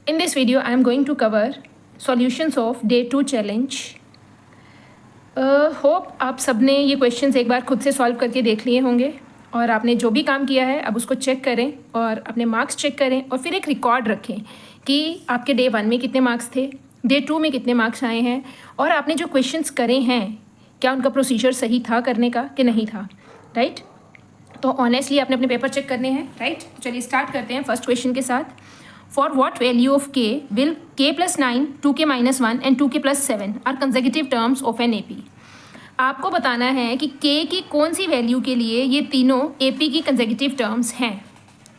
In this video, I am going to cover solutions of Day 2 challenge. Hope आप सबने ये questions एक बार खुद से सॉल्व करके देख लिए होंगे और आपने जो भी काम किया है अब उसको चेक करें और अपने मार्क्स चेक करें और फिर एक रिकॉर्ड रखें कि आपके Day 1 में कितने मार्क्स थे, Day 2 में कितने मार्क्स आए हैं और आपने जो क्वेश्चंस करे हैं क्या उनका प्रोसीजर सही था करने का कि नहीं था, राइट। तो ऑनेस्टली आपने अपने पेपर चेक करने हैं, राइट। तो चलिए स्टार्ट करते हैं फर्स्ट क्वेश्चन के साथ। For what value of k will k + 9, 2k - 1 and 2k + 7 are consecutive terms of an AP। आपको बताना है कि k की कौन सी वैल्यू के लिए ये तीनों AP की कंसेक्यूटिव टर्म्स हैं।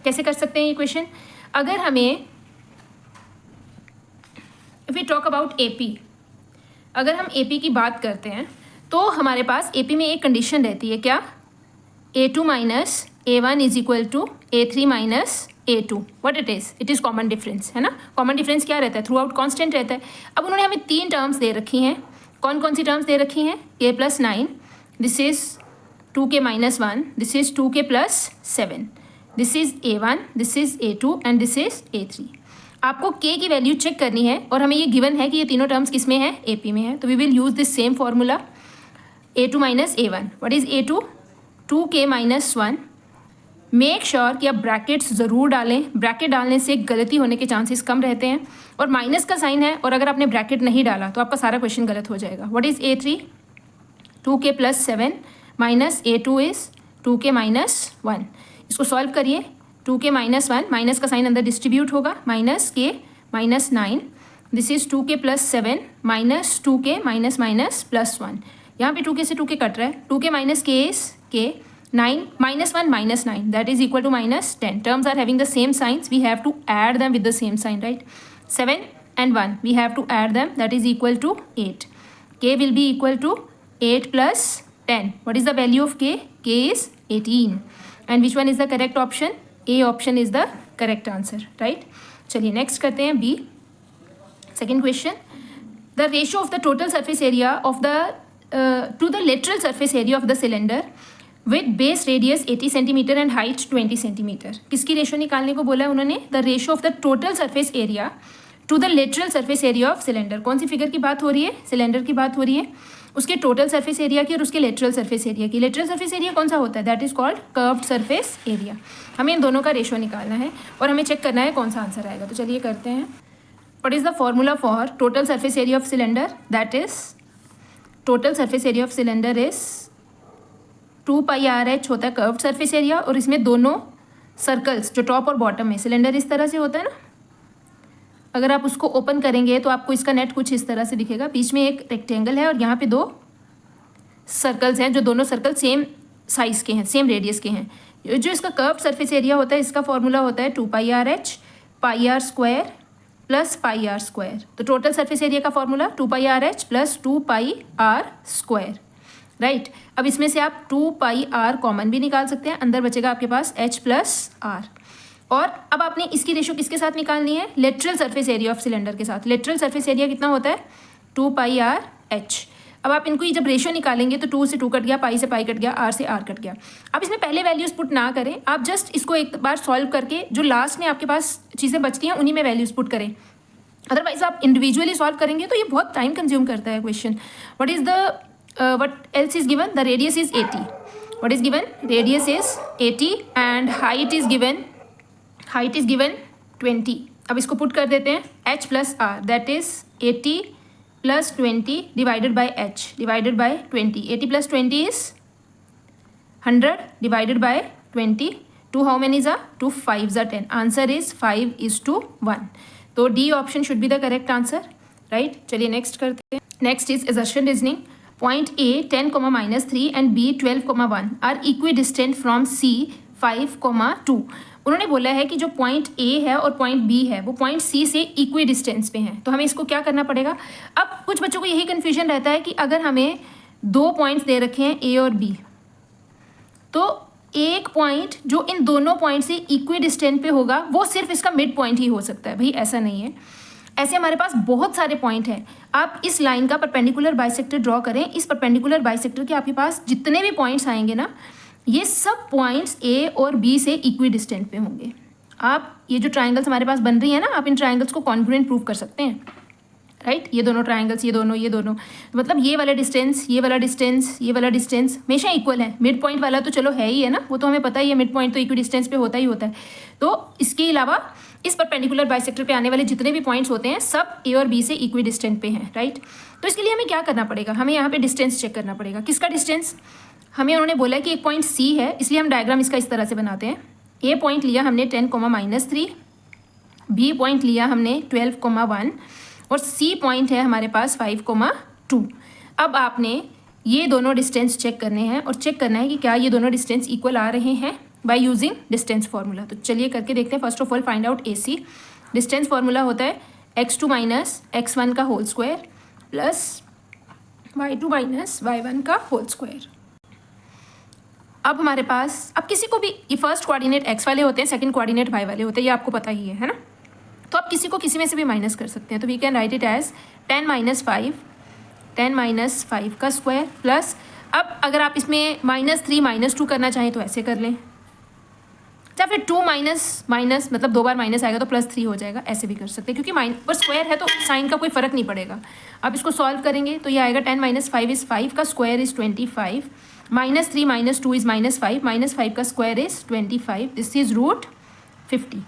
कैसे कर सकते हैं ये क्वेश्चन? अगर हमें if we talk about AP, अगर हम AP की बात करते हैं तो हमारे पास AP में एक कंडीशन रहती है, क्या? A2 - A1 = A3 - A2। What it is? It is common difference, है ना। कॉमन डिफरेंस क्या रहता है? थ्रू आउट कॉन्स्टेंट रहता है। अब उन्होंने हमें तीन टर्म्स दे रखी हैं। कौन कौन सी टर्म्स दे रखी हैं? k + 9, this is 2k - 1, this is 2k + 7, this is A1, this is A2 and this is A3। आपको k की वैल्यू चेक करनी है और हमें ये गिवन है कि ये तीनों टर्म्स किस में है? AP में है। तो we will use this same formula, A2 - A1। What is A2? 2k - 1। Make sure कि आप ब्रैकेट्स ज़रूर डालें। ब्रैकेट डालने से गलती होने के चांसेस कम रहते हैं और माइनस का साइन है और अगर आपने ब्रैकेट नहीं डाला तो आपका सारा क्वेश्चन गलत हो जाएगा। What is A3? 2k + 7 minus A2 is 2k - 1। इसको सॉल्व करिए। 2k - 1 माइनस का साइन अंदर डिस्ट्रीब्यूट होगा, -k - 9, this is 2k + 7 minus 2k -+1। यहाँ पे 2k से 2k कट रहा है। 2k - k is k, 9 - 1 - 9, that is equal to -10. Terms are having the same signs, we have to add them with the same sign, right? 7 and 1, we have to add them, that is equal to 8. K will be equal to 8 + 10. What is the value of k? K is 18. And which one is the correct option? A option is the correct answer, right? चलिए next करते हैं B. Second question, the ratio of the total surface area of the to the lateral surface area of the cylinder with base radius 80 cm and height 20 cm। किसकी ratio निकालने को बोला है उन्होंने? The ratio of the total surface area to the lateral surface area of cylinder. कौन सी figure की बात हो रही है? सिलेंडर की बात हो रही है। उसके टोटल सरफेस एरिया की और उसके लेटरल सरफेस एरिया की। लेटरल सरफेस एरिया कौन सा होता है? That is called curved surface area. हमें इन दोनों का रेशो निकालना है और हमें चेक करना है कौन सा आंसर आएगा। तो चलिए करते हैं। What is the formula for total surface area of cylinder? That is total surface area of cylinder is 2πRH होता है कर्व्ड सरफेस एरिया और इसमें दोनों सर्कल्स जो टॉप और बॉटम में, सिलेंडर इस तरह से होता है ना, अगर आप उसको ओपन करेंगे तो आपको इसका नेट कुछ इस तरह से दिखेगा। बीच में एक रेक्टेंगल है और यहाँ पे दो सर्कल्स हैं जो दोनों सर्कल सेम साइज़ के हैं, सेम रेडियस के हैं। जो इसका कर्व्ड सरफेस एरिया होता है इसका फॉर्मूला होता है 2πRH πr² + πr²। तो टोटल सरफेस एरिया का फॉर्मूला 2πRH + 2πr², राइट। अब इसमें से आप 2πr कॉमन भी निकाल सकते हैं, अंदर बचेगा आपके पास h + r। और अब आपने इसकी रेशो किसके साथ निकालनी है? Lateral surface area of cylinder के साथ। लेटरल सरफेस एरिया कितना होता है? 2πRH। अब आप इनको जब रेशो निकालेंगे तो 2 से 2 कट गया, पाई से पाई कट गया, r से r कट गया। अब इसमें पहले वैल्यूज़ पुट ना करें, आप जस्ट इसको एक बार सॉल्व करके जो लास्ट में आपके पास चीज़ें बचती हैं उन्हीं में वैल्यूज़ पुट करें। अदरवाइज आप इंडिविजुअली सॉल्व करेंगे तो ये बहुत टाइम कंज्यूम करता है question. What is the what else is given? The radius is 80. What is given? Radius is 80 and height is given 20. अब इसको पुट कर देते हैं h + r, that is 80 + 20 divided by h divided by 20. 80 + 20 is 100 divided by 20. 2 how many is 2 5s are 10. Answer is 5:1. तो D option should be the correct answer, right? चलिए next करते हैं। Next is assertion reasoning. Point A 10, -3 and B 12, 1 are equidistant from C 5, 2। उन्होंने बोला है कि जो point A है और पॉइंट B है वो पॉइंट C से इक्वी डिस्टेंस पे हैं। तो हमें इसको क्या करना पड़ेगा? अब कुछ बच्चों को यही कन्फ्यूजन रहता है कि अगर हमें दो पॉइंट्स दे रखे हैं A और B, तो एक पॉइंट जो इन दोनों पॉइंट से इक्वी डिस्टेंट पे होगा वो सिर्फ इसका मिड पॉइंट ही हो सकता है। भाई ऐसा नहीं है, ऐसे हमारे पास बहुत सारे पॉइंट हैं। आप इस लाइन का परपेंडिकुलर बाइसेक्टर ड्रॉ करें। इस परपेंडिकुलर बाइसेक्टर के आपके पास जितने भी पॉइंट्स आएंगे ना, ये सब पॉइंट्स A और B से इक्वी डिस्टेंट पे होंगे। आप ये जो ट्राइंगल्स हमारे पास बन रही है ना, आप इन ट्राइंगल्स को कॉन्ग्रुएंट प्रूव कर सकते हैं, राइट। ये दोनों ट्राइंगल्स, ये दोनों, मतलब ये वाला डिस्टेंस, ये वाला डिस्टेंस, ये वाला डिस्टेंस हमेशा इक्वल है। मिड पॉइंट वाला तो चलो है ही है ना, वो तो हमें पता ही है, मिड पॉइंट तो इक्वी डिस्टेंस पे होता ही होता है। तो इसके अलावा इस परपेंडिकुलर बाइसेक्टर पे आने वाले जितने भी पॉइंट्स होते हैं सब ए और बी से इक्वी डिस्टेंट पे हैं, राइट। तो इसके लिए हमें क्या करना पड़ेगा, हमें यहाँ पे डिस्टेंस चेक करना पड़ेगा। किसका डिस्टेंस? हमें उन्होंने बोला कि एक पॉइंट सी है, इसलिए हम डायग्राम इसका इस तरह से बनाते हैं। ए पॉइंट लिया हमने 10, -3, बी पॉइंट लिया हमने 12, 1 और सी पॉइंट है हमारे पास 5, 2। अब आपने ये दोनों डिस्टेंस चेक करने हैं और चेक करना है कि क्या ये दोनों डिस्टेंस इक्वल आ रहे हैं बाय यूजिंग डिस्टेंस फार्मूला। तो चलिए करके देखते हैं। First of all find out AC। Distance formula होता है x2 - x1 का whole square plus y2 - y1 का होल स्क्वायर। अब हमारे पास, अब किसी को भी ये फर्स्ट कोऑर्डिनेट x वाले होते हैं, सेकंड कोऑर्डिनेट y वाले होते हैं, ये आपको पता ही है ना। तो आप किसी को किसी में से भी माइनस कर सकते हैं। तो we can write it as 10 - 5 का स्क्वायर प्लस, अब अगर आप इसमें -3 - 2 करना चाहें तो ऐसे कर लें, या फिर 2 माइनस मतलब 2 बार माइनस आएगा तो +3 हो जाएगा, ऐसे भी कर सकते हैं, क्योंकि पर स्क्वायर है तो साइन का कोई फ़र्क नहीं पड़ेगा। अब इसको सॉल्व करेंगे तो ये आएगा 10 - 5 इज़ 5 का स्क्वायर इज़ 25, -3 - 2 इज़ -5, -5 का square is 25, this is √50,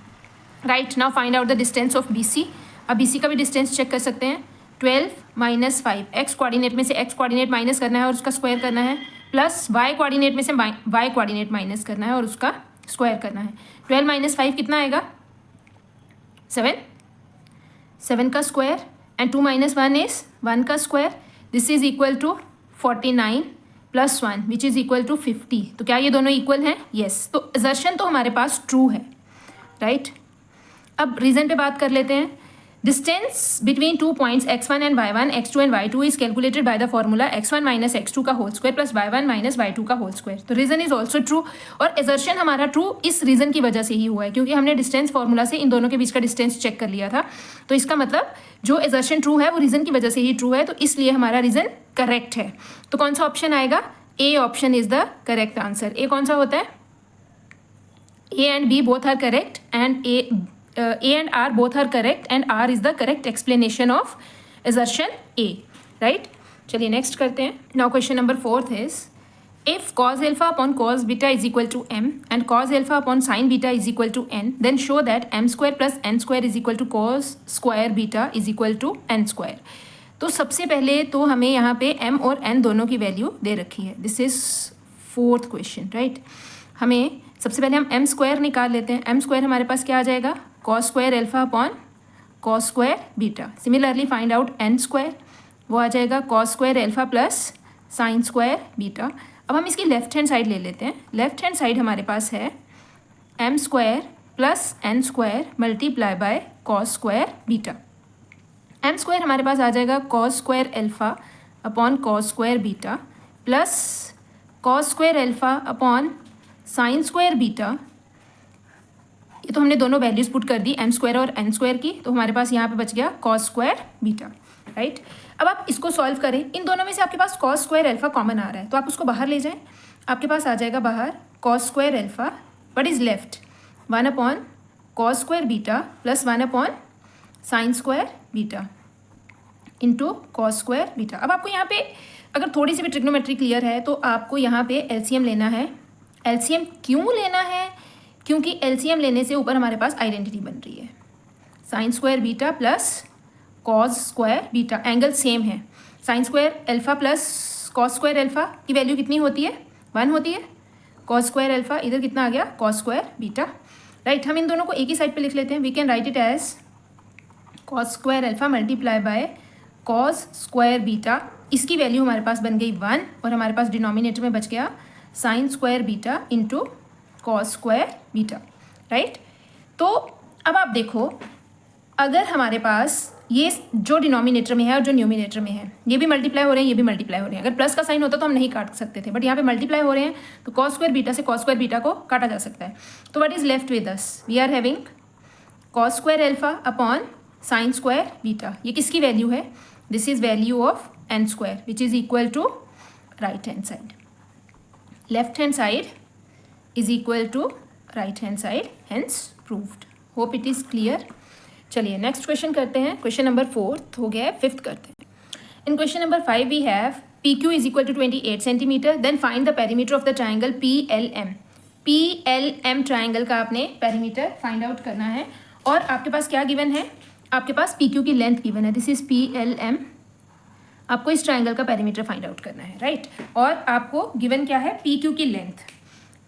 right. Now find out the distance of BC। अब BC का भी डिस्टेंस चेक कर सकते हैं। 12 - 5 एक्स कोऑर्डिनेट में से एक्स कोऑर्डिनेट माइनस करना है और उसका स्क्वायर करना है, प्लस वाई कोऑर्डिनेट में से वाई कोऑर्डिनेट माइनस करना है और उसका स्क्वायर करना है। 12 - 5 कितना आएगा? 7 का स्क्वायर एंड 2 - 1 इज 1 का square, this is equal to 49 + 1 which is equal to 50। तो क्या ये दोनों इक्वल हैं? यस। तो असर्शन तो हमारे पास ट्रू है, राइट। अब रीजन पे बात कर लेते हैं। Distance between 2 points x1 and y1, x2 and y2 is calculated by the formula x1 - x2 का whole square plus y1 - y2 का होल स्क्वायर। तो रीजन इज ऑल्सो ट्रू, और असर्शन हमारा ट्रू इस रीजन की वजह से ही हुआ है, क्योंकि हमने डिस्टेंस फॉर्मूला से इन दोनों के बीच का डिस्टेंस चेक कर लिया था। तो इसका मतलब जो असर्शन ट्रू है वो रीजन की वजह से ही ट्रू है, तो इसलिए हमारा रीजन करेक्ट है। तो कौन सा ऑप्शन आएगा? A option is the correct answer. A कौन सा होता है? A and B both are correct, and A and R both are correct, and R is the correct explanation of assertion A, right? चलिए next करते हैं। Now question number 4 is, if cos alpha upon cos beta is equal to m and cos alpha upon sin beta is equal to n, then show that m square plus n square is equal to cos square beta is equal to n square। तो सबसे पहले तो हमें यहाँ पे m और n दोनों की वैल्यू दे रखी है। This is 4th question, right. हमें सबसे पहले हम m स्क्वायर निकाल लेते हैं। m स्क्वायर हमारे पास क्या आ जाएगा? cos square alpha upon cos square beta. Similarly find out n square, वो आ जाएगा cos square alpha plus sign square beta. अब हम इसकी लेफ्ट हैंड साइड ले लेते हैं। लेफ्ट हैंड साइड हमारे पास है m square plus n square multiply by cos square beta. m square हमारे पास आ जाएगा cos square alpha upon cos square beta plus cos square alpha upon sine square beta. ये तो हमने दोनों वैल्यूज पुट कर दी, m square और n square की, तो हमारे पास यहाँ पे बच गया cos स्क्वायर बीटा, राइट। अब आप इसको सॉल्व करें। इन दोनों में से आपके पास cos स्क्वायर अल्फा कॉमन आ रहा है, तो आप उसको बाहर ले जाएं। आपके पास आ जाएगा बाहर cos square alpha, but is left 1 upon cos square beta plus 1 upon sine square beta into cos square beta. अब आपको यहाँ पे अगर थोड़ी सी भी ट्रिग्नोमेट्री क्लियर है तो आपको यहाँ पे LCM लेना है। LCM क्यों लेना है? क्योंकि LCM लेने से ऊपर हमारे पास आइडेंटिटी बन रही है, sine square beta plus cos square beta, angle same है। Sine square alpha plus cos square alpha की वैल्यू कितनी होती है? 1 होती है। कॉस स्क्वायर अल्फा इधर कितना आ गया? Cos square beta, right. हम इन दोनों को एक ही साइड पे लिख लेते हैं। We can write it as cos square alpha multiply by cos square beta. इसकी वैल्यू हमारे पास बन गई 1 और हमारे पास डिनोमिनेटर में बच गया sign square beta into cos square beta, right. तो अब आप देखो, अगर हमारे पास ये जो डिनोमिनेटर में है और जो न्यूमिनेटर में है ये भी मल्टीप्लाई हो रहे हैं, ये भी मल्टीप्लाई हो रहे हैं। अगर प्लस का साइन होता तो हम नहीं काट सकते थे, बट यहाँ पे मल्टीप्लाई हो रहे हैं तो कॉस स्क्वायर बीटा से कॉस स्क्वायर बीटा को काटा जा सकता है। तो what is left with us? We are having cos square alpha upon sine square beta. ये किसकी वैल्यू है? This is value of n square which is equal to right hand side. Left hand side is equal to right hand side, hence proved. Hope it is clear. चलिए next question करते हैं। Question number 4 हो गया है, 5th करते हैं। In question number 5 we have PQ is equal to 28 centimetre, then find the perimeter of the triangle PLM। PLM triangle का आपने पेरीमीटर फाइंड आउट करना है और आपके पास क्या गिवन है, आपके पास PQ की लेंथ गिवन है, दिस इज PLM। आपको इस ट्राइंगल का पेरीमीटर फाइंड आउट करना है, राइट। और आपको गिवन क्या है, PQ की लेंथ।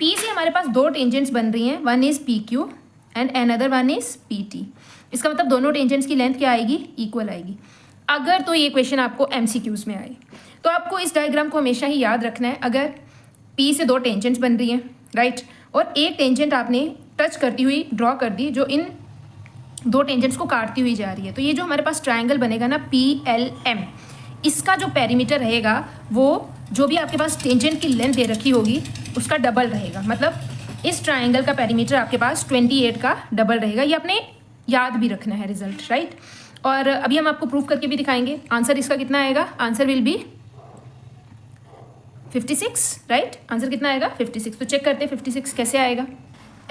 P से हमारे पास दो टेंजेंट्स बन रही हैं, one is PQ and another one is PT। इसका मतलब दोनों टेंजेंट्स की लेंथ क्या आएगी, इक्वल आएगी। अगर तो ये क्वेश्चन आपको MCQs में आए तो आपको इस डायग्राम को हमेशा ही याद रखना है। अगर P से दो टेंजेंट्स बन रही हैं, राइट, और एक टेंजेंट आपने टच करती हुई ड्रॉ कर दी जो इन दो टेंजेंट्स को काटती हुई जा रही है, तो ये जो हमारे पास ट्राइंगल बनेगा ना PLM, इसका जो पेरीमीटर रहेगा वो जो भी आपके पास टेंजेंट की लेंथ दे रखी होगी उसका डबल रहेगा। मतलब इस ट्राइंगल का पेरीमीटर आपके पास 28 का डबल रहेगा। ये आपने याद भी रखना है रिजल्ट, राइट। और अभी हम आपको प्रूफ करके भी दिखाएंगे। आंसर इसका कितना आएगा, answer will be 56, right. Answer कितना आएगा, 56। तो चेक करते हैं 56 कैसे आएगा।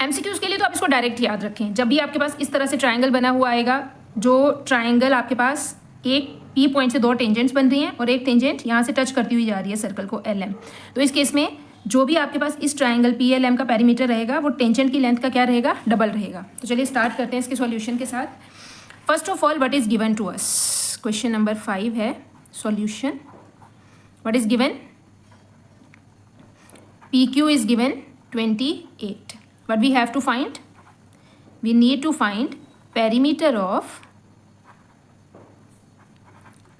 MCQs के लिए तो आप इसको डायरेक्ट याद रखें। जब भी आपके पास इस तरह से ट्राइंगल बना हुआ आएगा, जो ट्राइंगल आपके पास एक P पॉइंट से दो टेंजेंट्स बन रही हैं और एक टेंजेंट यहाँ से टच करती हुई जा रही है सर्कल को LM, तो इस केस में जो भी आपके पास इस ट्राइंगल PLM का पेरीमीटर रहेगा वो टेंजेंट की लेंथ का क्या रहेगा, डबल रहेगा। तो चलिए स्टार्ट करते हैं इसके सॉल्यूशन के साथ। First of all what is given to us, question number 5 है solution. What is given, PQ is given 28. What we have to find? We need to find perimeter of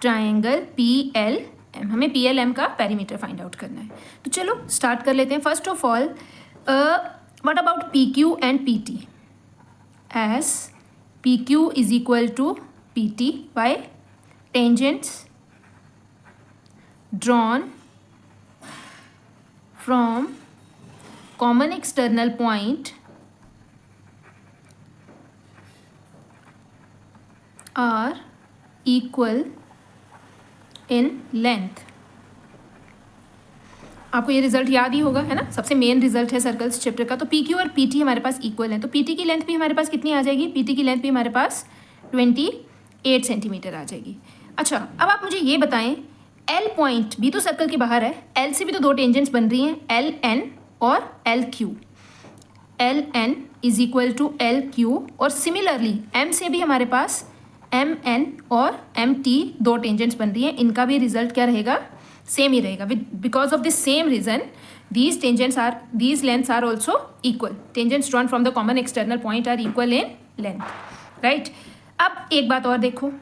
triangle PLM। हमें PLM का perimeter find out करना है। तो चलो start कर लेते हैं। First of all, what about PQ and PT? As PQ is equal to PT by tangents drawn from common external point are equal in length। आपको ये रिजल्ट याद ही होगा, है ना, सबसे मेन रिजल्ट है सर्कल्स चैप्टर का। तो PQ और PT हमारे पास इक्वल है, तो PT की लेंथ भी हमारे पास कितनी आ जाएगी, PT की लेंथ भी हमारे पास 28 सेंटीमीटर आ जाएगी। अच्छा, अब आप मुझे ये बताएं, L पॉइंट भी तो सर्कल के बाहर है, L से भी तो दो टेंजेंट्स बन रही हैं, LN और LQ। LN is equal to LQ और सिमिलरली M से भी हमारे पास MN और MT दो टेंजेंट्स बन रही हैं, इनका भी रिजल्ट क्या रहेगा, सेम ही रहेगा। Because of this same reason these lengths are also equal। Tangents drawn from the common external point are equal in length, right. अब एक बात और देखो,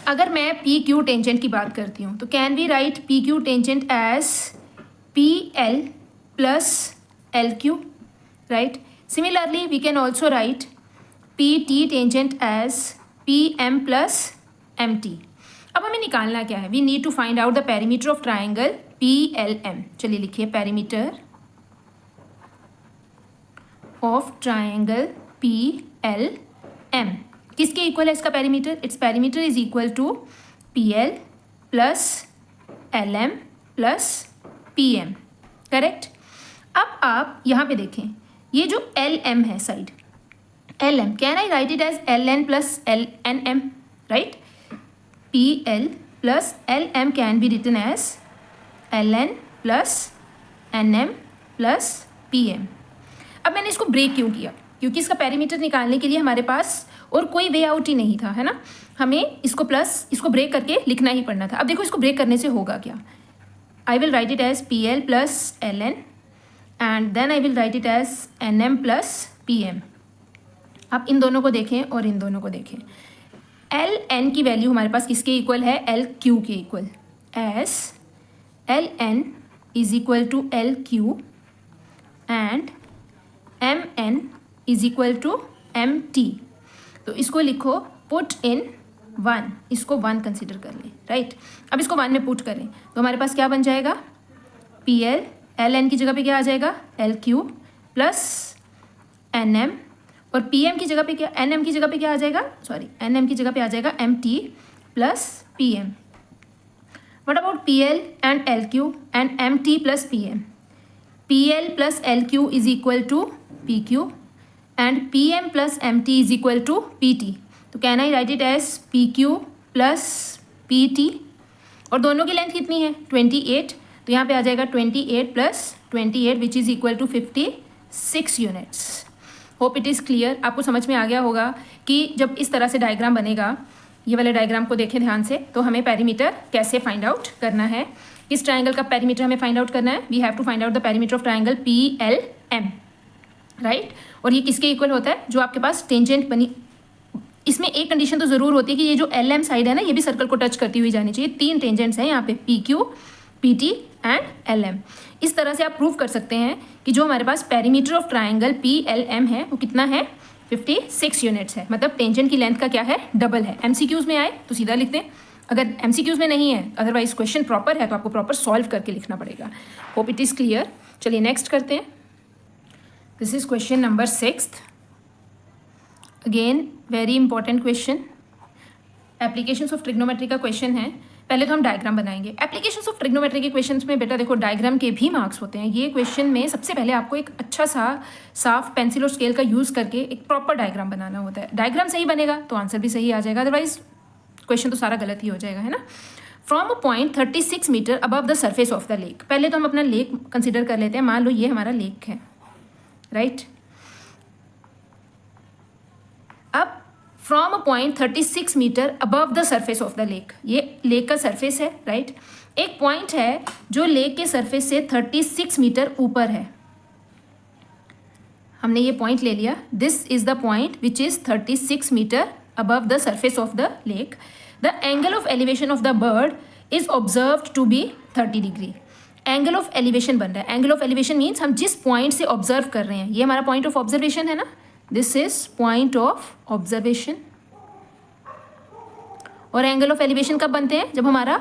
अगर मैं PQ टेंजेंट की बात करती हूँ तो can we write PQ tangent as PL plus LQ, right. Similarly we can also write PT tangent as PM plus MT। अब हमें निकालना क्या है, we need to find out the perimeter of triangle PLM। चलिए लिखिए perimeter of triangle PLM। किसके इक्वल है इसका perimeter, it's perimeter is equal to PL plus LM plus PM, correct. अब आप यहाँ पे देखें, ये जो LM है side, LM can I write it as LN plus LNM, right. PL plus LM can be written as LN plus NM plus PM। अब मैंने इसको ब्रेक क्यों किया, क्योंकि इसका पेरीमीटर निकालने के लिए हमारे पास और कोई वे आउट ही नहीं था, है ना। हमें इसको प्लस इसको ब्रेक करके लिखना ही पड़ना था। अब देखो इसको ब्रेक करने से होगा क्या, I will write it as PL plus LN and then I will write it as NM plus PM। आप इन दोनों को देखें और इन दोनों को देखें, LN की वैल्यू हमारे पास किसके इक्वल है, LQ के equal, as LN is equal to LQ and MN is equal to MT। तो इसको लिखो पुट इन 1, इसको 1 कंसिडर कर लें, राइट। अब इसको 1 में पुट करें तो हमारे पास क्या बन जाएगा, PL, LN की जगह पे क्या आ जाएगा, LQ प्लस NM और PM की जगह पे क्या, NM की जगह पे क्या आ जाएगा, सॉरी NM की जगह पे आ जाएगा MT plus PM। What about PL and LQ and MT plus PM। PL plus LQ is equal to P Q and P M plus M T is equal to P T. तो can I write it as P Q plus P T. और दोनों की length कितनी है 28. तो यहाँ पे आ जाएगा 28 plus 28 which is equal to 56 units. Hope it is clear. आपको समझ में आ गया होगा कि जब इस तरह से डायग्राम बनेगा, ये वाले डायग्राम को देखें ध्यान से, तो हमें पेरीमीटर कैसे फाइंड आउट करना है. किस ट्राइंगल का पेरीमीटर हमें फाइंड आउट करना है. We have to find out the perimeter of triangle P L M, right. और ये किसके इक्वल होता है, जो आपके पास टेंजेंट बनी. इसमें एक कंडीशन तो ज़रूर होती है कि ये जो एल एम साइड है ना, ये भी सर्कल को टच करती हुई जानी चाहिए. 3 टेंजेंट्स हैं यहाँ पे, P Q, P T and L M. इस तरह से आप प्रूव कर सकते हैं कि जो हमारे पास perimeter of triangle P L M है वो कितना है 56 यूनिट्स है. मतलब टेंजेंट की लेंथ का क्या है, डबल है. एमसीक्यूज में आए तो सीधा लिखते हैं, अगर एमसीक्यूज में नहीं है, अदरवाइज क्वेश्चन प्रॉपर है तो आपको प्रॉपर सॉल्व करके लिखना पड़ेगा. Hope it is clear. चलिए नेक्स्ट करते हैं. This is question number 6. Again very important question. Applications of trigonometry का क्वेश्चन है. पहले तो हम डायग्राम बनाएंगे. एप्लीकेशंस ऑफ ट्रिग्नोमेट्री के क्वेश्चंस में बेटा देखो डायग्राम के भी मार्क्स होते हैं. ये क्वेश्चन में सबसे पहले आपको एक अच्छा सा साफ पेंसिल और स्केल का यूज़ करके एक प्रॉपर डायग्राम बनाना होता है. डायग्राम सही बनेगा तो आंसर भी सही आ जाएगा, अदरवाइज क्वेश्चन तो सारा गलत ही हो जाएगा, है ना. From a point 36 metre above the surface of the lake. पहले तो हम अपना लेक कंसिडर कर लेते हैं. मान लो ये हमारा लेक है, राइट. अब from a point 36 metre above the surface of the lake, ये लेक का सरफेस है, राइट. एक पॉइंट है जो लेक के सरफेस से 36 मीटर ऊपर है. हमने ये पॉइंट ले लिया. This is the point which is 36 metre above the surface of the lake. The angle of elevation of the bird is observed to be 30 degree. Angle of elevation बन रहा है. Angle of elevation means हम जिस point से observe कर रहे हैं, ये हमारा point of observation है ना. This is point of observation. और angle of elevation कब बनते हैं, जब हमारा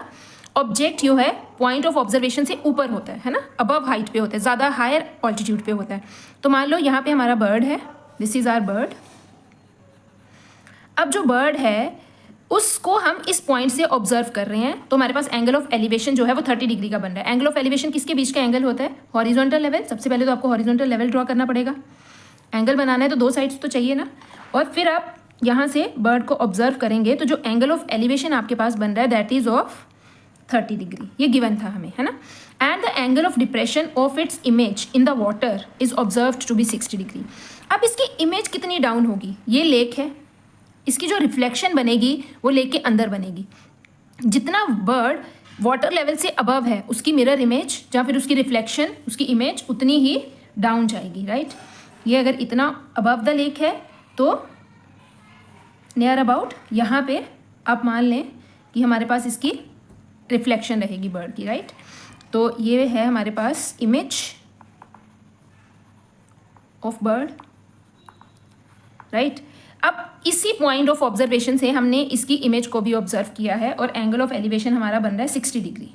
ऑब्जेक्ट जो है पॉइंट ऑफ ऑब्जर्वेशन से ऊपर होता है ना, अबव हाइट पे होता है, ज़्यादा हायर ऑल्टीट्यूड पे होता है. तो मान लो यहाँ पे हमारा बर्ड है. This is our bird. अब जो बर्ड है उसको हम इस पॉइंट से ऑब्जर्व कर रहे हैं, तो हमारे पास एंगल ऑफ एलिवेशन जो है वो 30 डिग्री का बन रहा है. एंगल ऑफ एलिवेशन किसके बीच का एंगल होता है, हॉरिजॉन्टल लेवल. सबसे पहले तो आपको हॉरिजॉन्टल लेवल ड्रॉ करना पड़ेगा. एंगल बनाना है तो 2 साइड्स तो चाहिए ना. और फिर आप यहाँ से बर्ड को ऑब्जर्व करेंगे तो जो एंगल ऑफ एलिवेशन आपके पास बन रहा है दैट इज ऑफ 30 डिग्री. ये गिवन था हमें, है ना. And the angle of depression of its image in the water is observed to be 60 degree. अब इसकी इमेज कितनी डाउन होगी, ये लेक है, इसकी जो रिफ्लेक्शन बनेगी वो लेक के अंदर बनेगी. जितना बर्ड वाटर लेवल से अबव है उसकी मिरर इमेज या फिर उसकी रिफ्लेक्शन, उसकी इमेज उतनी ही डाउन जाएगी, राइट. ये अगर इतना अबव द लेक है तो नियर अबाउट यहाँ पे आप मान लें कि हमारे पास इसकी रिफ्लेक्शन रहेगी बर्ड की, राइट. तो ये है हमारे पास इमेज ऑफ बर्ड, राइट. अब इसी पॉइंट ऑफ ऑब्जर्वेशन से हमने इसकी इमेज को भी ऑब्जर्व किया है और एंगल ऑफ एलिवेशन हमारा बन रहा है 60 डिग्री.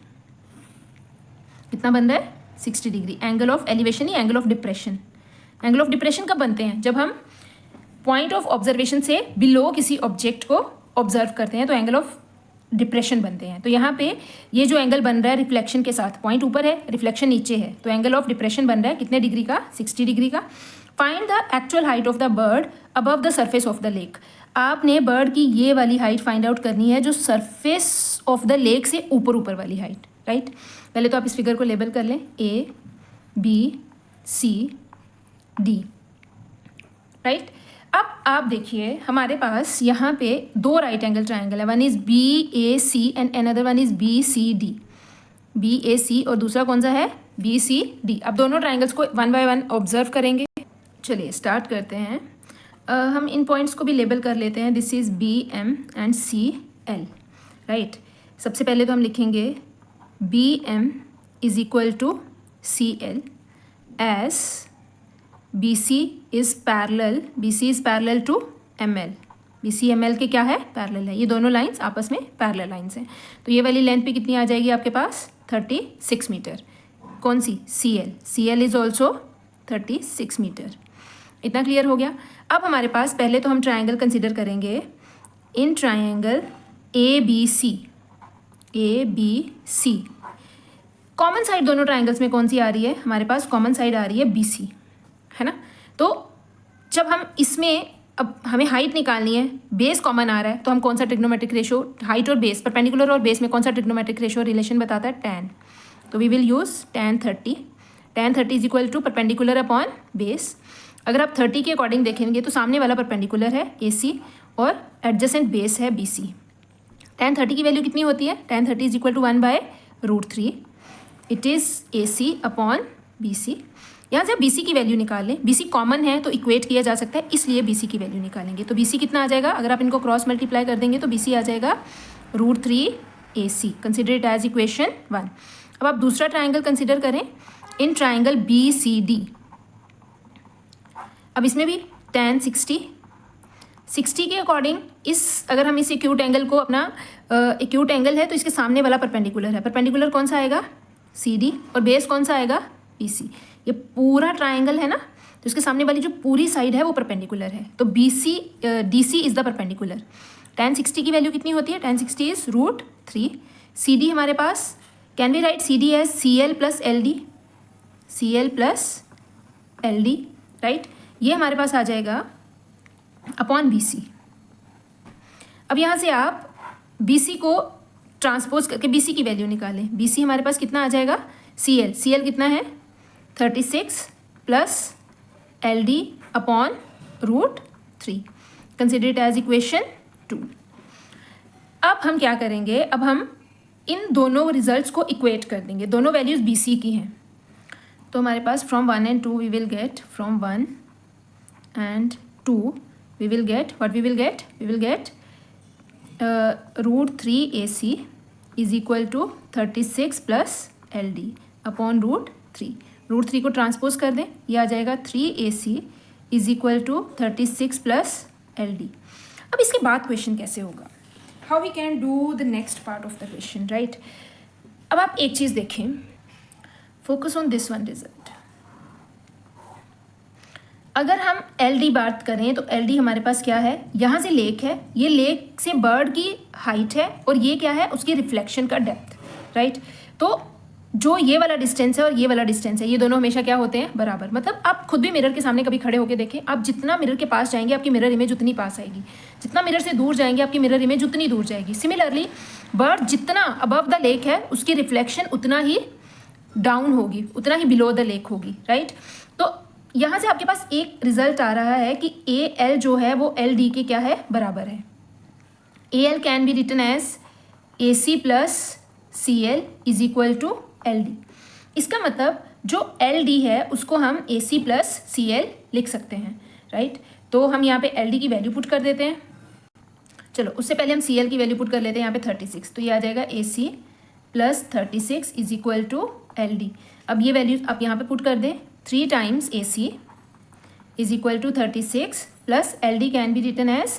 कितना बन रहा है 60 degree. Angle of elevation he angle of depression. Angle of depression कब बनते हैं, जब हम पॉइंट ऑफ ऑब्जर्वेशन से बिलो किसी ऑब्जेक्ट को ऑब्जर्व करते हैं तो एंगल ऑफ डिप्रेशन बनते हैं. तो यहाँ पे ये जो एंगल बन रहा है रिफ्लेक्शन के साथ, पॉइंट ऊपर है रिफ्लेक्शन नीचे है, तो एंगल ऑफ डिप्रेशन बन रहा है कितने डिग्री का, 60 डिग्री का. Find the actual height of the bird above the surface of the lake. आपने बर्ड की ये वाली हाइट फाइंड आउट करनी है जो सरफेस ऑफ द लेक से ऊपर वाली हाइट, राइट. पहले तो आप इस फिगर को लेबल कर लें, A B C D, right. अब आप देखिए हमारे पास यहाँ पे 2 राइट एंगल ट्राइंगल है. One is BAC and another one is BCD. BAC और दूसरा कौन सा है BCD. अब दोनों ट्राइंगल्स को 1 बाय 1 ऑब्जर्व करेंगे. चलिए स्टार्ट करते हैं. हम इन पॉइंट्स को भी लेबल कर लेते हैं. This is BM and CL, right. सबसे पहले तो हम लिखेंगे BM is equal to CL as BC is parallel to ML. BC ML के क्या है, पैरेलल है. ये दोनों लाइंस आपस में पैरेलल लाइंस हैं. तो ये वाली लेंथ भी कितनी आ जाएगी आपके पास 36 मीटर. कौन सी, CL इज ऑल्सो 36 मीटर. इतना क्लियर हो गया. अब हमारे पास पहले तो हम ट्राइंगल कंसिडर करेंगे. In triangle ABC common side दोनों ट्राइंगल्स में कौन सी आ रही है, हमारे पास कॉमन साइड आ रही है BC, है ना. तो जब हम इसमें अब हमें हाइट निकालनी है, बेस कॉमन आ रहा है, तो हम कौन सा ट्रिग्नोमेट्रिक रेशियो, हाइट और बेस, परपेंडिकुलर और बेस में कौन सा ट्रिग्नोमेट्रिक रेशियो रिलेशन बताता है, tan। तो we will use tan 30। tan 30 is equal to perpendicular upon base. अगर आप 30 के अकॉर्डिंग देखेंगे तो सामने वाला परपेंडिकुलर है AC और एडजेसेंट बेस है BC। tan 30 की वैल्यू कितनी होती है, tan 30 is equal to 1/√3। It is AC upon BC। यहाँ से आप BC की वैल्यू निकाल लें, BC कॉमन है तो इक्वेट किया जा सकता है, इसलिए BC की वैल्यू निकालेंगे। तो BC कितना आ जाएगा, अगर आप इनको क्रॉस मल्टीप्लाई कर देंगे तो BC आ जाएगा √3 AC। Consider it as equation 1। अब आप दूसरा ट्राइंगल कंसिडर करें, इन ट्राइंगल BCD। अब इसमें भी tan 60 के अकॉर्डिंग अगर हम इस एक्यूट एंगल को अपना एक्यूट एंगल है तो इसके सामने वाला परपेंडिकुलर है, परपेंडिकुलर कौन सा आएगा, CD, और बेस कौन सा आएगा, BC। ये पूरा ट्राइंगल है ना, तो इसके सामने वाली जो पूरी साइड है वो परपेंडिकुलर है, तो DC is the perpendicular. tan 60 की वैल्यू कितनी होती है, tan 60 इज √3। CD हमारे पास, can we write CD as CL plus LD, right. ये हमारे पास आ जाएगा अपॉन BC। अब यहाँ से आप BC को ट्रांसपोज करके BC की वैल्यू निकालें। BC हमारे पास कितना आ जाएगा, CL कितना है 36 plus LD upon √3। Consider it as equation 2। अब हम क्या करेंगे, अब हम इन दोनों रिजल्ट्स को इक्वेट कर देंगे, दोनों वैल्यूज़ BC की हैं। तो हमारे पास from 1 and 2 we will get, from 1 and 2 we will get what we will get √3 AC is equal to 36 plus LD upon √3। √3 को ट्रांसपोज कर दें, ये आ जाएगा 3 AC is equal to 36 plus LD। अब इसके बाद क्वेश्चन कैसे होगा, how we can do the next part of the question, right. अब आप एक चीज़ देखें, focus on this one result. अगर हम LD बात करें तो LD हमारे पास क्या है, यहाँ से लेक है, ये लेक से बर्ड की हाइट है और ये क्या है, उसकी रिफ्लेक्शन का डेप्थ, राइट। तो जो ये वाला डिस्टेंस है और ये वाला डिस्टेंस है, ये दोनों हमेशा क्या होते हैं, बराबर। मतलब आप खुद भी मिरर के सामने कभी खड़े होकर देखें, आप जितना मिरर के पास जाएंगे आपकी मिरर इमेज उतनी पास आएगी, जितना मिरर से दूर जाएंगे आपकी मिरर इमेज उतनी दूर जाएगी। सिमिलरली बर्ड जितना अबव द लेक है उसकी रिफ्लेक्शन उतना ही डाउन होगी, उतना ही बिलो द लेक होगी, राइट। तो यहाँ से आपके पास एक रिजल्ट आ रहा है कि AL जो है वो LD के क्या है, बराबर है। AL can be written as AC plus CL is equal to LD। इसका मतलब जो LD है उसको हम AC प्लस CL लिख सकते हैं, राइट। तो हम यहाँ पे LD की वैल्यू पुट कर देते हैं। चलो उससे पहले हम CL की वैल्यू पुट कर लेते हैं, यहाँ पे 36, तो ये आ जाएगा AC plus 36 is equal to LD। अब ये वैल्यू आप यहाँ पे पुट कर दें, 3 times AC is equal to 36 plus LD can be written as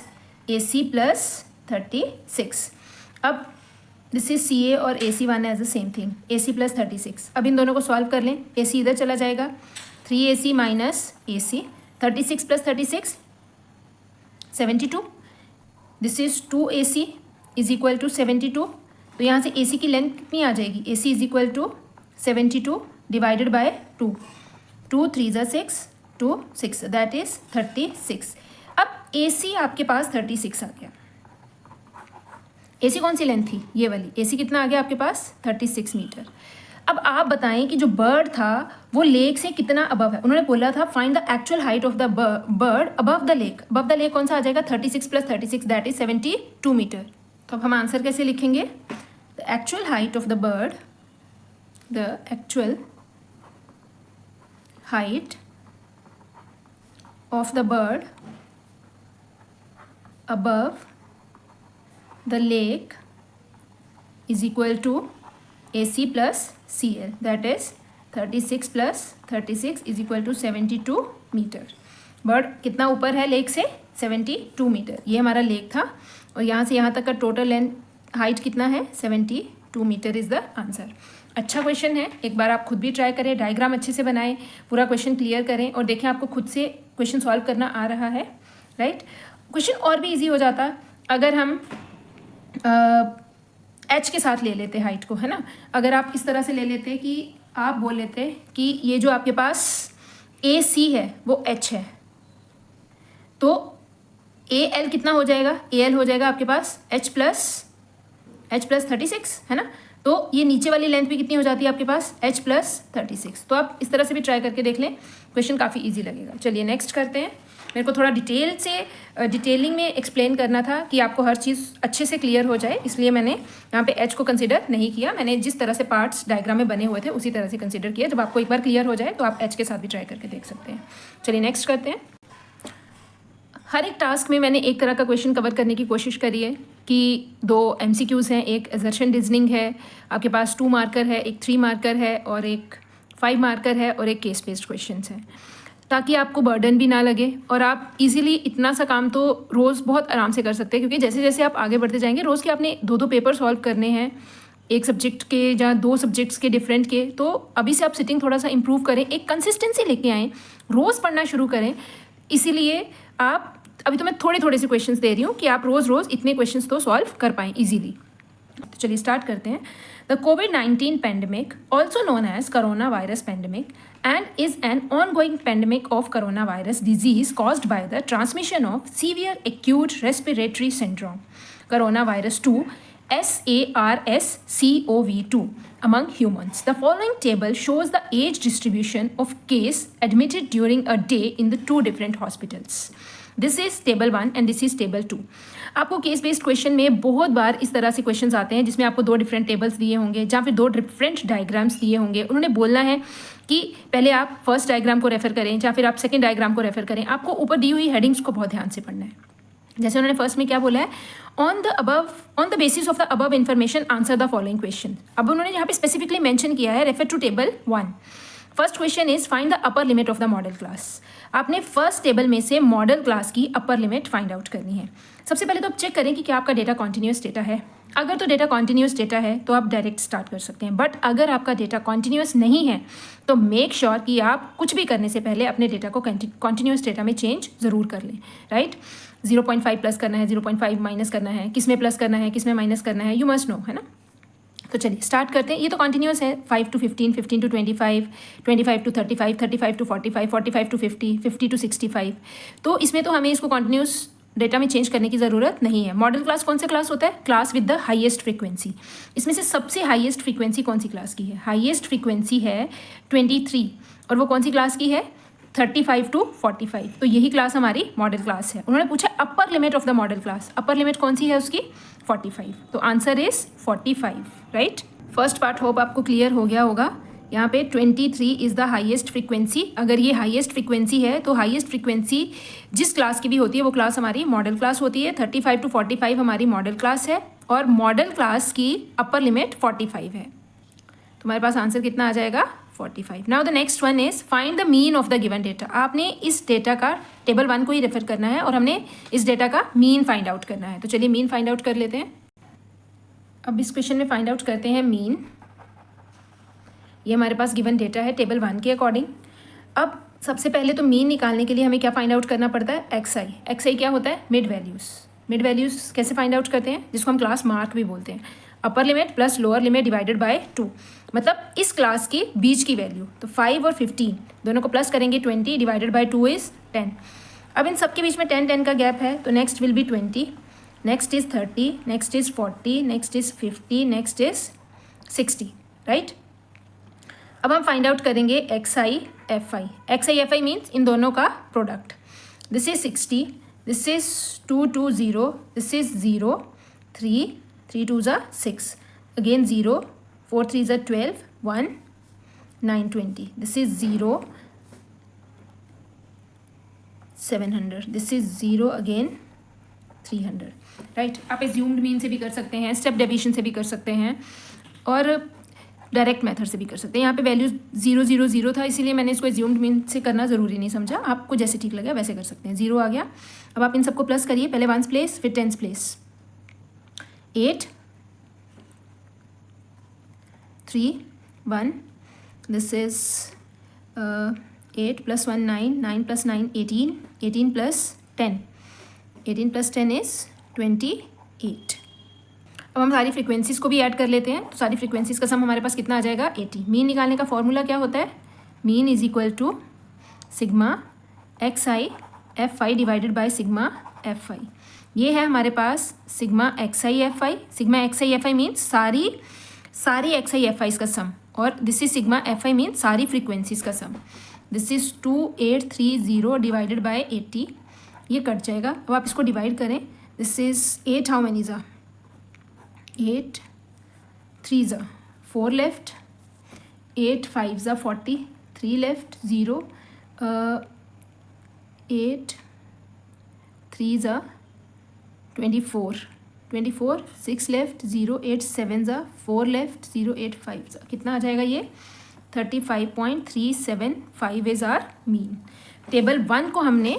AC plus 36। अब दिस इज CA और AC one as the same thing, AC plus 36। अब इन दोनों को सॉल्व कर लें, AC इधर चला जाएगा, 3AC minus AC, 36 plus 36 72। This is 2AC is equal to 72। तो यहाँ से AC की लेंथ कितनी आ जाएगी, AC is equal to 72 divided by 2, 2 3 ज़ा 6, 2 6 दैट इज 36। अब AC आपके पास 36 आ गया। AC कौन सी लेंथ थी, ये वाली। AC कितना आ गया आपके पास, 36 मीटर। अब आप बताएं कि जो बर्ड था वो लेक से कितना अबव है। उन्होंने बोला था find the actual height of the bird above the lake. Above the lake कौन सा आ जाएगा, 36 प्लस 36 दैट इज 72 मीटर। तो अब हम आंसर कैसे लिखेंगे, the actual height of the bird, the actual height of the bird above the lake is equal to AC plus CL, that is 36 plus 36 is equal to 72 metre. Bird कितना ऊपर है lake से, 72 metre. ये हमारा lake था और यहाँ से यहाँ तक का टोटल लेंथ हाइट कितना है, 72 मीटर इज़ द आंसर। अच्छा क्वेश्चन है, एक बार आप खुद भी ट्राई करें, डायग्राम अच्छे से बनाएं, पूरा क्वेश्चन क्लियर करें और देखें आपको खुद से क्वेश्चन सॉल्व करना आ रहा है, राइट। क्वेश्चन और भी इजी हो जाता अगर हम H के साथ ले लेते हाइट को, है ना। अगर आप इस तरह से ले लेते कि आप बोल लेते कि ये जो आपके पास AC है वो H है, तो AL कितना हो जाएगा, AL हो जाएगा आपके पास H प्लस 36 है ना। तो ये नीचे वाली लेंथ भी कितनी हो जाती है आपके पास, H प्लस 36। तो आप इस तरह से भी ट्राई करके देख लें, क्वेश्चन काफ़ी इजी लगेगा। चलिए नेक्स्ट करते हैं। मेरे को थोड़ा डिटेलिंग में एक्सप्लेन करना था कि आपको हर चीज़ अच्छे से क्लियर हो जाए, इसलिए मैंने यहाँ पे H को कंसिडर नहीं किया। मैंने जिस तरह से पार्ट्स डायग्राम में बने हुए थे उसी तरह से कंसिडर किया। जब आपको एक बार क्लियर हो जाए तो आप H के साथ भी ट्राई करके देख सकते हैं। चलिए नेक्स्ट करते हैं। हर एक टास्क में मैंने एक तरह का क्वेश्चन कवर करने की कोशिश करी है कि 2 MCQs हैं, एक असर्शन रीजनिंग है, आपके पास 2 मार्कर है, एक 3 मार्कर है और एक 5 मार्कर है और एक केस बेस्ड क्वेश्चंस हैं, ताकि आपको बर्डन भी ना लगे और आप इजीली इतना सा काम तो रोज़ बहुत आराम से कर सकते हैं। क्योंकि जैसे जैसे आप आगे बढ़ते जाएंगे, रोज़ के आपने 2 पेपर सॉल्व करने हैं, एक सब्जेक्ट के या 2 सब्जेक्ट्स के डिफरेंट के। तो अभी से आप सिटिंग थोड़ा सा इंप्रूव करें, एक कंसिस्टेंसी लेके आएँ, रोज़ पढ़ना शुरू करें। इसीलिए आप अभी तो मैं थोड़े से क्वेश्चंस दे रही हूँ कि आप रोज़ इतने क्वेश्चंस तो सॉल्व कर पाएँ इजीली। तो चलिए स्टार्ट करते हैं। द कोविड-19 pandemic, also known as corona virus pandemic, and is an ongoing pandemic of coronavirus disease caused by the transmission of severe acute respiratory syndrome, coronavirus 2, SARS-CoV-2, among humans. The following table shows the age distribution of case admitted during a day in the 2 different hospitals. This is table 1 and this is table 2। आपको case based question में बहुत बार इस तरह से questions आते हैं जिसमें आपको 2 डिफरेंट टेबल्स दिए होंगे या फिर 2 डिफरेंट डायग्राम्स दिए होंगे। उन्होंने बोलना है कि पहले आप फर्स्ट डायग्राम को रेफर करें या फिर आप सेकंड डायग्राम को रेफर करें। आपको ऊपर दी हुई हेडिंग्स को बहुत ध्यान से पढ़ना है। जैसे उन्होंने फर्स्ट में क्या बोला है, on the basis of the above information answer the following question. अब उन्होंने यहाँ पे स्पेसिफिकली मेंशन किया है refer to table 1। First question is find the upper limit of the modal class. आपने फर्स्ट टेबल में से मॉडल क्लास की अपर लिमिट फाइंड आउट करनी है। सबसे पहले तो आप चेक करें कि क्या आपका डेटा कॉन्टिन्यूस डेटा है। अगर तो डेटा कॉन्टिन्यूस डेटा है तो आप डायरेक्ट स्टार्ट कर सकते हैं, बट अगर आपका डेटा कॉन्टिन्यूस नहीं है तो मेक श्योर कि आप कुछ भी करने से पहले अपने डेटा को कॉन्टिन्यूस डेटा में चेंज ज़रूर कर लें, राइट। 0.5 प्लस करना है, 0.5 माइनस करना है, किस में प्लस करना है, किस में माइनस करना है, यू मस्ट नो, है ना। तो चलिए स्टार्ट करते हैं। ये तो कॉन्टिन्यूस है, 5 to 15, 15 to 25, 25 to 35, 35 to 45, 45 to 50, 50 to 65। तो इसमें तो हमें इसको कॉन्टिन्यूस डेटा में चेंज करने की ज़रूरत नहीं है। मॉडल क्लास कौन सा क्लास होता है, class with the highest frequency. इसमें से सबसे हाईएस्ट फ्रीक्वेंसी कौन सी क्लास की है, हाईएस्ट फ्रीक्वेंसी है 23, और वो कौन सी क्लास की है, 35 to 45। तो यही क्लास हमारी मॉडल क्लास है। उन्होंने पूछा अपर limit of the modal class, upper limit कौन सी है उसकी, 45। तो answer is 45, right. First part hope आपको क्लियर हो गया होगा। यहाँ पे 23 इज़ द हाईएस्ट फ्रीक्वेंसी। अगर ये हाईएस्ट फ्रीक्वेंसी है तो हाईएस्ट फ्रीक्वेंसी जिस क्लास की भी होती है वो क्लास हमारी मॉडल क्लास होती है। 35 to 45 हमारी मॉडल क्लास है और मॉडल क्लास की अपर लिमिट 45 है। तुम्हारे पास आंसर कितना आ जाएगा, 45। Now the next one is find the mean of the given data. आपने इस डेटा का टेबल 1 को ही रेफर करना है और हमने इस डेटा का मीन फाइंड आउट करना है। तो चलिए मीन फाइंड आउट कर लेते हैं। अब इस क्वेश्चन में फाइंड आउट करते हैं मीन। ये हमारे पास गिवन डेटा है टेबल 1 के अकॉर्डिंग। अब सबसे पहले तो मीन निकालने के लिए हमें क्या फाइंड आउट करना पड़ता है, एक्स आई क्या होता है, मिड वैल्यूज़। मिड वैल्यूज़ कैसे फाइंड आउट करते हैं, जिसको हम क्लास मार्क भी बोलते हैं। Upper limit plus lower limit divided by 2, मतलब इस क्लास के बीच की वैल्यू। तो 5 और 15 दोनों को प्लस करेंगे, 20 डिवाइडेड बाय 2 इज़ 10। अब इन सब के बीच में 10 का गैप है, तो next will be 20, next is 30, next is 40, next is 50, next is 60, right. अब हम फाइंड आउट करेंगे x i f i means in दोनों का product. This is 60, this is 2 2 0, this is 0 3 3 2 6, again 0 4 3 12 1 9 20, this is 0 700, this is 0 again 300, right. आप assumed mean से भी कर सकते हैं, स्टेप डेविएशन से भी कर सकते हैं और डायरेक्ट मेथड से भी कर सकते हैं। यहाँ पे वैल्यू 0 0 0 था, इसीलिए मैंने इसको एज्यूम्ड मीन से करना ज़रूरी नहीं समझा। आपको जैसे ठीक लगे वैसे कर सकते हैं। 0 आ गया। अब आप इन सबको प्लस करिए, पहले 1s प्लेस फिर 10s place. 8 3 1, this is 8 + 1 9, 9 + 9 18, 18 + 10, 18 + 10 is 28। अब हम सारी फ्रीक्वेंसीज को भी ऐड कर लेते हैं। तो सारी फ्रीक्वेंसीज का सम हमारे पास कितना आ जाएगा, 80। मीन निकालने का फॉर्मूला क्या होता है, mean is equal to sigma x i f i divided by sigma f i. ये है हमारे पास sigma x i f i. Sigma x i f i means सारी एक्स आई एफ आईज का सम, और this is sigma f i means सारी frequencies का sum. This is 2830 divided by 80। ये कट जाएगा। अब आप इसको डिवाइड करें। दिस इज 8, हाउ मैनी ज़ा 8 3 ज़ा 4 लेफ्ट, 8 5 ज़ा 40, 3 लेफ्ट 0, 8 3 ज़ा 24, 6 लेफ्ट 0, 8 7 ज़ा 4 लेफ्ट 0, 8 5 ज़ा कितना आ जाएगा ये 35.375 इज आर मीन। टेबल 1 को हमने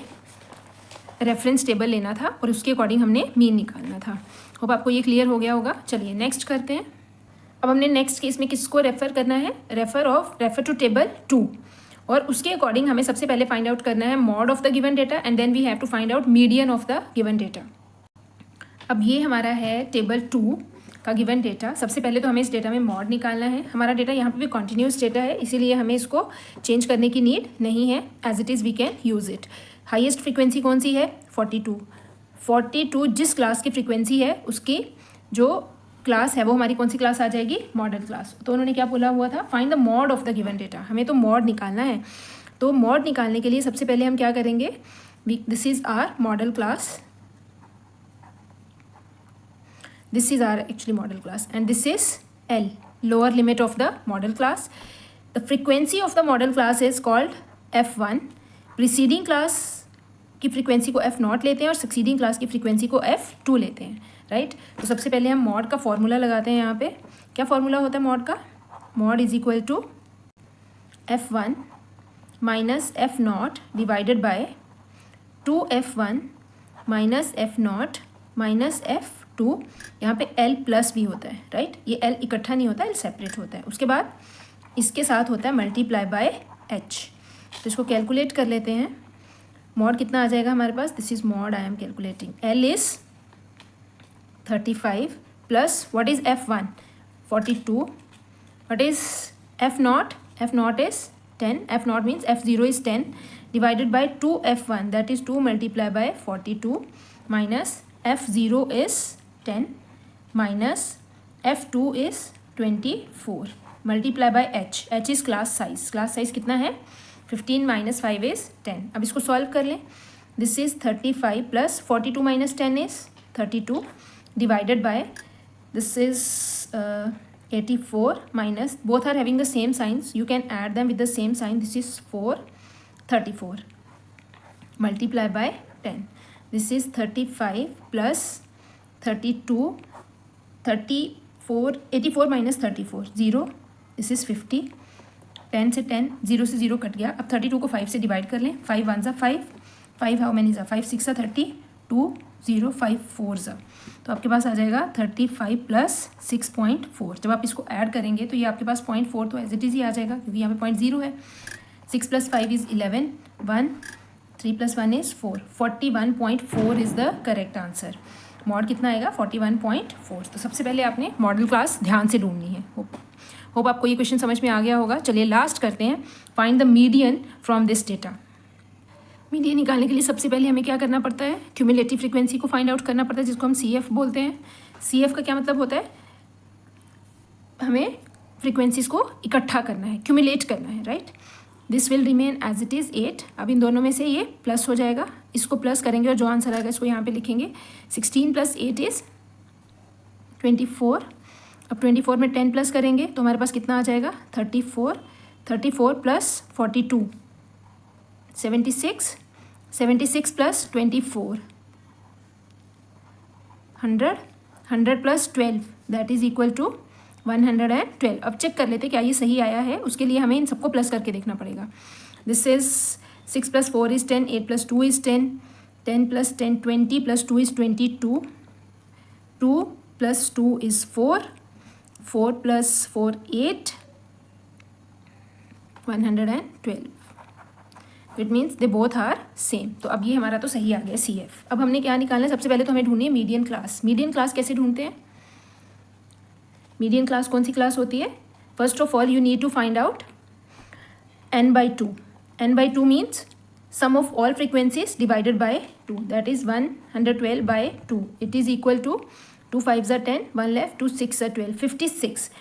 रेफरेंस टेबल लेना था और उसके अकॉर्डिंग हमने मीन निकालना था। होप आपको ये क्लियर हो गया होगा। चलिए नेक्स्ट करते हैं। अब हमने नेक्स्ट केस में किसको रेफ़र करना है, रेफ़र टू टेबल 2, और उसके अकॉर्डिंग हमें सबसे पहले फाइंड आउट करना है mode of the given data and then we have to find out median of the given data. अब ये हमारा है टेबल 2 का गिवन डेटा। सबसे पहले तो हमें इस डेटा में मॉड निकालना है। हमारा डेटा यहाँ पे भी कॉन्टिन्यूस डेटा है, इसीलिए हमें इसको चेंज करने की नीड नहीं है। As it is we can use it. Highest frequency कौन सी है 42 जिस क्लास की फ्रीक्वेंसी है उसकी जो क्लास है वो हमारी कौन सी क्लास आ जाएगी, मॉडल क्लास। तो उन्होंने क्या बोला हुआ था, find the mod of the given data. हमें तो मॉड निकालना है। तो मॉड निकालने के लिए सबसे पहले हम क्या करेंगे, this is our modal class, this is our actually model class and this is L, lower limit of the model class. The frequency of the model class is called F1. preceding class की frequency को F0 लेते हैं और succeeding class की frequency को F2 लेते हैं, right. तो सबसे पहले हम मॉड का फॉर्मूला लगाते हैं। यहाँ पे क्या फॉर्मूला होता है मॉड का, mode is equal to F1 minus F0 divided by 2F1 minus F0 minus F2। यहाँ पे L प्लस भी होता है, राइट। ये L इकट्ठा नहीं होता है, L सेपरेट होता है। उसके बाद इसके साथ होता है मल्टीप्लाई बाय H। तो इसको कैलकुलेट कर लेते हैं। मॉड कितना आ जाएगा हमारे पास, this is mode I am calculating. L is 35 plus what is F1 42, what is F0 is 10, F0 means F0 is 10 divided by 2F1 that is 2 multiply by 42 minus F0 is 10 minus F2 is 24 multiply by H is class size कितना है 15 minus 5 is 10। अब इसको solve कर लें। This is 35 plus 42 minus 10 is 32 divided by this is 84 minus, both are having the same science, you can add them with the same sign. This is 34 multiply by 10। This is 35 plus 32 34 84 minus 34 0, this is 50। 10 से 10 0 से 0 cut गया। अब 32 को 5 से divide कर लें। 5 1 ज़ा 5 how many ज़ा 5 6 ज़ा 32 0 5 4 ज़ा, तो आपके पास आ जाएगा 35 प्लस 6.4। जब आप इसको ऐड करेंगे तो ये आपके पास 0.4 तो एज इट इज़ ही आ जाएगा क्योंकि यहाँ पे 0.0 है। 6 plus 5 is 11, 1 3 plus 1 is 4, 41.4 is the correct answer. Mod कितना आएगा 41.4। तो सबसे पहले आपने मॉडल क्लास ध्यान से ढूंढनी है। होप आपको ये क्वेश्चन समझ में आ गया होगा। चलिए लास्ट करते हैं, find the median from this data. Median निकालने के लिए सबसे पहले हमें क्या करना पड़ता है, क्यूमुलेटिव फ्रीक्वेंसी को फाइंड आउट करना पड़ता है जिसको हम CF बोलते हैं। CF का क्या मतलब होता है, हमें फ्रीक्वेंसीज को इकट्ठा करना है, क्यूमुलेट करना है, right. This will remain as it is 8। अब इन दोनों में से ये प्लस हो जाएगा, इसको प्लस करेंगे और जो आंसर आएगा इसको यहाँ पे लिखेंगे। 16 प्लस 8 इज़ 24। अब 24 में 10 प्लस करेंगे तो हमारे पास कितना आ जाएगा 34 plus 42 76 plus 24 100 plus 12 that is equal to 112। अब चेक कर लेते क्या ये सही आया है, उसके लिए हमें इन सबको प्लस करके देखना पड़ेगा। This is 6 plus 4 is 10, 8 plus 2 is 10, 10 plus 10 20 plus 2 is 22, 2 plus 2 is 4, 4 plus 4 8, 112। It means they both are same. तो अब ये हमारा तो सही आ गया CF। अब हमने क्या निकालना है, सबसे पहले तो हमें ढूंढनी है मीडियन क्लास। मीडियन क्लास कैसे ढूंढते हैं, मीडियन क्लास कौन सी क्लास होती है, first of all you need to find out n/2। n/2 means sum of all frequencies divided by 2, that is 112 by 2. It is equal to 2 5s are 10, 1 left, 2 6 are 12, 56.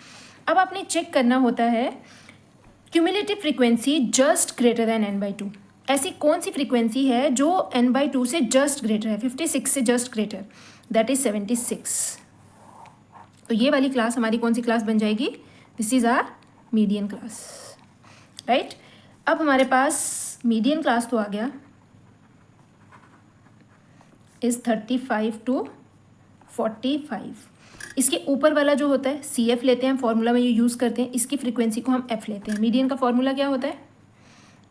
अब आपने check करना होता है cumulative frequency just greater than n/2. ऐसी कौन सी frequency है जो n/2 से जस्ट ग्रेटर है, 56 से जस्ट ग्रेटर, दैट इज 76. तो ये वाली क्लास हमारी कौन सी क्लास बन जाएगी? This is our median class, right. अब हमारे पास मीडियन क्लास तो आ गया, इज 35 to 45. इसके ऊपर वाला जो होता है CF लेते हैं हम, फॉर्मूला में ये यूज़ करते हैं, इसकी फ्रीक्वेंसी को हम F लेते हैं. मीडियन का फॉर्मूला क्या होता है?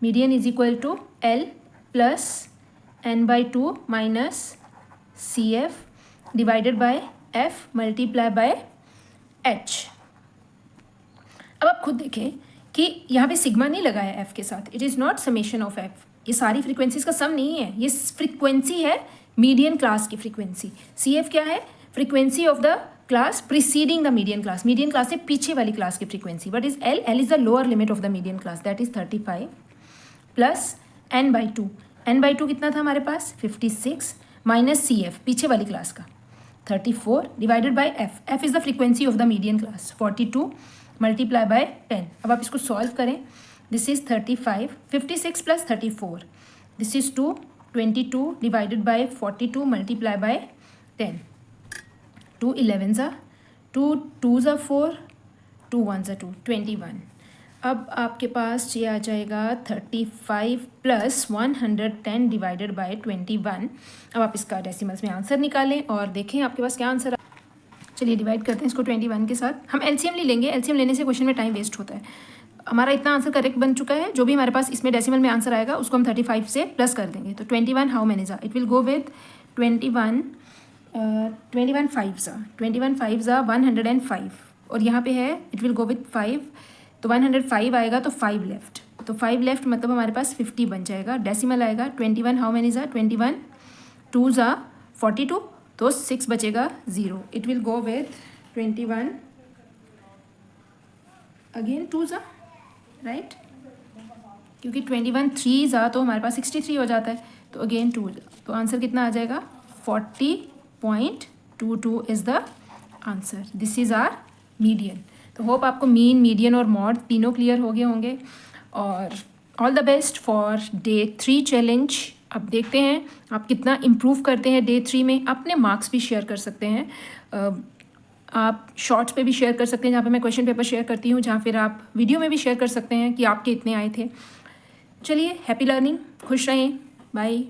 Median is equal to L plus n/2 minus CF divided by F multiply by H. अब आप खुद देखें कि यहाँ पे सिग्मा नहीं लगा है F के साथ. It is not summation of F. ये सारी फ्रीक्वेंसीज का सम नहीं है, ये फ्रीक्वेंसी है मीडियन क्लास की फ्रीक्वेंसी. CF क्या है? Frequency of the class preceding the median class, median class से पीछे वाली क्लास की frequency. What is L? L is the lower limit of the median class, that is 35 plus n/2. n/2 कितना था हमारे पास? 56 minus CF पीछे वाली class का 34 divided by F. F is the frequency of the median class, 42 multiply by 10. अब आप इसको solve करें. This is 35, 56 plus 34, this is 2, 22 divided by 42 multiply by 10. 2 11s are 2 2s are 4, 2 1s are 2, 21. अब आपके पास ये आ जाएगा 35 प्लस 110 डिवाइडेड बाय 21. अब आप इसका डेसिमल्स में आंसर निकालें और देखें आपके पास क्या आंसर. चलिए डिवाइड करते हैं इसको 21 के साथ. हम LCM ले लेंगे, LCM लेने से क्वेश्चन में टाइम वेस्ट होता है. हमारा इतना आंसर करेक्ट बन चुका है. जो भी हमारे पास इसमें डेसिमल में आंसर आएगा उसको हम 35 से प्लस कर देंगे. तो 21 हाउ मैनी जा? It will go with 21 5s are 105 और यहाँ पे है इट विल गो विथ 5, तो 105 आएगा तो 5 लेफ्ट, तो 5 लेफ्ट मतलब हमारे पास 50 बन जाएगा. डेसिमल आएगा 21 हाउ मैनी जा? 21 2s are 42, तो 6 बचेगा 0. It will go with 21 again 2s are, right, क्योंकि 21 3s are तो हमारे पास 63 हो जाता है, तो अगेन 2s are. तो आंसर कितना आ जाएगा? 40.22 is the answer. This is our median. तो होप आपको मीन, मीडियन और मॉड तीनों क्लियर हो गए होंगे. और all the best for day 3 challenge. अब देखते हैं आप कितना इम्प्रूव करते हैं डे 3 में. अपने मार्क्स भी शेयर कर सकते हैं, आप शॉर्ट्स पे भी शेयर कर सकते हैं जहाँ पे मैं क्वेश्चन पेपर शेयर करती हूँ, जहाँ फिर आप वीडियो में भी शेयर कर सकते हैं कि आपके इतने आए थे. चलिए, हैप्पी लर्निंग, खुश रहें, बाय.